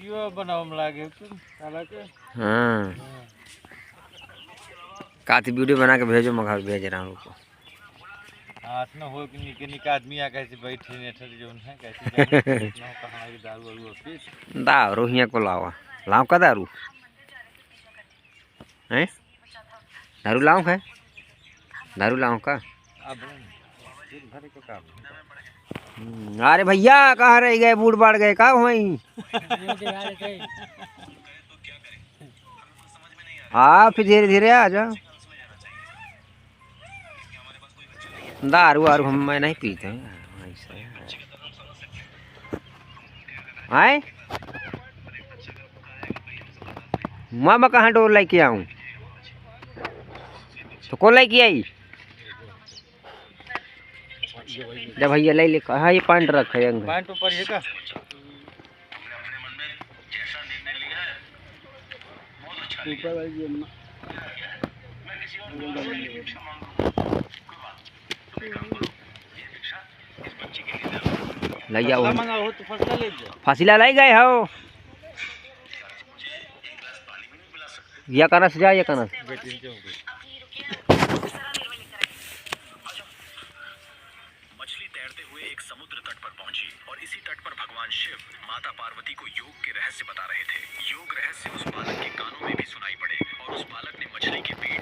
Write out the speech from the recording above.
Video बनाओ में लागे तुम साला के। हाँ काती वीडियो बना के भेजो, मगर भेज रहा हूँ रुको। हाथ न हो कि निके निके आदमी आ कैसे बैठे ने ठहर जो है कैसे जाने ना कहां की दारू वारू पी दारू हियाँ को लावा लाओ का दारू है, दारू लाऊं है, दारू लाऊं का। अब घर के काम अरे भैया कहाँ रह गए, बूढ़ बाढ़ गए का वहीं। हाँ फिर धीरे धीरे आ जा। दारू वारू हम मैं नहीं पीते आए। मैं कहाँ डोर लेके आऊं, तो कौन लेके आई। जब भैया ले ले हाँ ये पैंट रखे पैंट ऊपर है का। ले जाओ हो तो फसला ले जा फासिला लाई गए हो या कनस जा या कनस बेटी जो मछली तैरते हुए एक समुद्र तट पर पहुंची और इसी तट पर भगवान शिव माता पार्वती को योग के रहस्य बता रहे थे। योग रहस्य उस बालक के कानों में भी सुनाई पड़े और उस बालक ने मछली के पेट